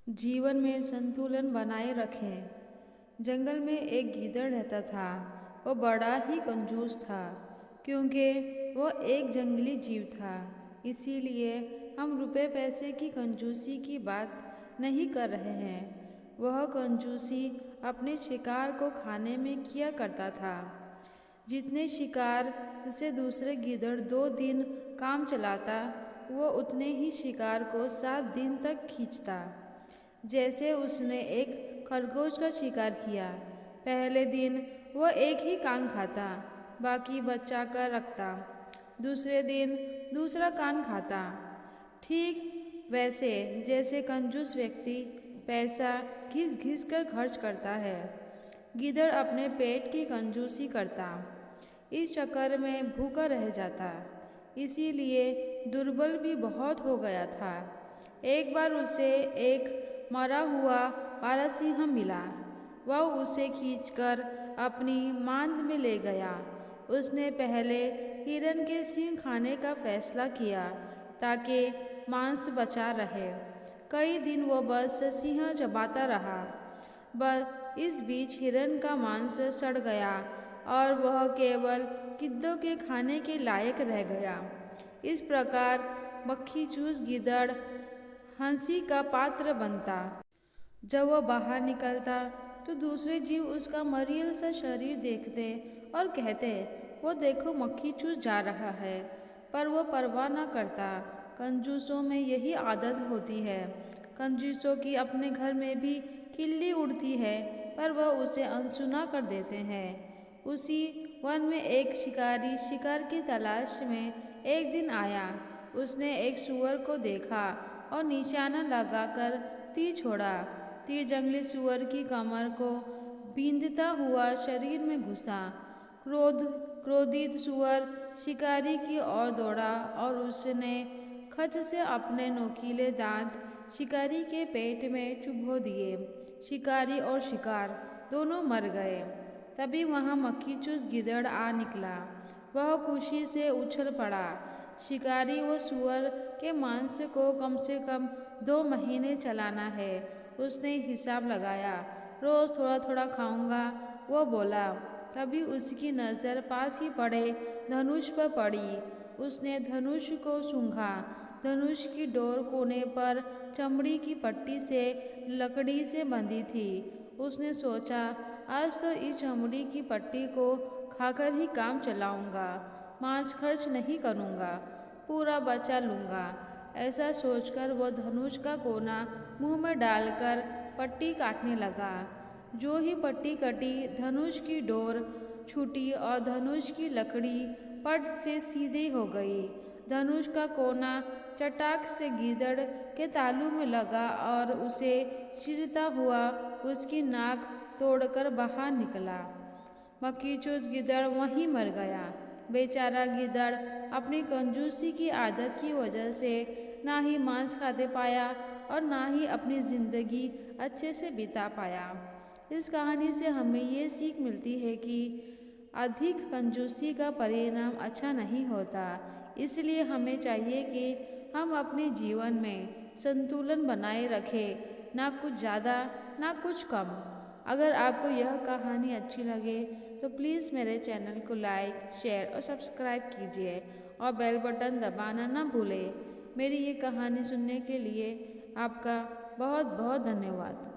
जीवन में संतुलन बनाए रखें। जंगल में एक गीदड़ रहता था। वो बड़ा ही कंजूस था क्योंकि वो एक जंगली जीव था। इसीलिए हम रुपए पैसे की कंजूसी की बात नहीं कर रहे हैं। वह कंजूसी अपने शिकार को खाने में किया करता था। जितने शिकार से दूसरे गीदड़ 2 दिन काम चलाता, वो उतने ही शिकार को 7 दिन तक खींचता। जैसे उसने एक खरगोश का शिकार किया। पहले दिन वह एक ही कान खाता, बाकी बचा कर रखता। दूसरे दिन दूसरा कान खाता। ठीक वैसे जैसे कंजूस व्यक्ति पैसा घिस घिस कर खर्च करता है, गीदड़ अपने पेट की कंजूसी करता। इस चक्कर में भूखा रह जाता। इसीलिए दुर्बल भी बहुत हो गया था। एक बार उसे एक मरा हुआ बारहसिंह मिला। वह उसे खींचकर अपनी मांद में ले गया। उसने पहले हिरन के सींग खाने का फैसला किया ताकि मांस बचा रहे। कई दिन वो बस सिंह चबाता रहा। बस इस बीच हिरन का मांस सड़ गया और वह केवल गिद्धों के खाने के लायक रह गया। इस प्रकार मक्खी चूस गीदड़ हंसी का पात्र बनता। जब वह बाहर निकलता तो दूसरे जीव उसका मरील सा शरीर देखते और कहते, वो देखो मक्खी चूस जा रहा है। पर वो परवाह न करता। कंजूसों में यही आदत होती है। कंजूसों की अपने घर में भी खिल्ली उड़ती है, पर वह उसे अनसुना कर देते हैं। उसी वन में एक शिकारी शिकार की तलाश में एक दिन आया। उसने एक सूअर को देखा और निशाना लगाकर तीर छोड़ा। तीर जंगली सूअर की कमर को बींधता हुआ शरीर में घुसा। क्रोधित सूअर शिकारी की ओर दौड़ा और उसने खच से अपने नोकीले दांत शिकारी के पेट में चुभो दिए। शिकारी और शिकार दोनों मर गए। तभी वहाँ मक्खीचूस गीदड़ आ निकला। वह खुशी से उछल पड़ा। शिकारी व सूअर के मांस को कम से कम 2 महीने चलाना है। उसने हिसाब लगाया। रोज थोड़ा थोड़ा खाऊंगा, वो बोला। तभी उसकी नज़र पास ही पड़े धनुष पर पड़ी। उसने धनुष को सूंघा। धनुष की डोर कोने पर चमड़ी की पट्टी से लकड़ी से बंधी थी। उसने सोचा, आज तो इस चमड़ी की पट्टी को खाकर ही काम चलाऊंगा। मांस खर्च नहीं करूंगा, पूरा बचा लूंगा। ऐसा सोचकर वो धनुष का कोना मुंह में डालकर पट्टी काटने लगा। जो ही पट्टी कटी, धनुष की डोर छूटी और धनुष की लकड़ी पट से सीधी हो गई। धनुष का कोना चटाक से गीदड़ के तालू में लगा और उसे चीरता हुआ उसकी नाक तोड़कर बाहर निकला। मक्खीचूस गीदड़ वहीं मर गया। बेचारा गीदड़ अपनी कंजूसी की आदत की वजह से ना ही मांस खाते पाया और ना ही अपनी ज़िंदगी अच्छे से बिता पाया। इस कहानी से हमें ये सीख मिलती है कि अधिक कंजूसी का परिणाम अच्छा नहीं होता। इसलिए हमें चाहिए कि हम अपने जीवन में संतुलन बनाए रखें, ना कुछ ज़्यादा ना कुछ कम। अगर आपको यह कहानी अच्छी लगे तो प्लीज़ मेरे चैनल को लाइक, शेयर और सब्सक्राइब कीजिए और बेल बटन दबाना ना भूलें। मेरी ये कहानी सुनने के लिए आपका बहुत बहुत धन्यवाद।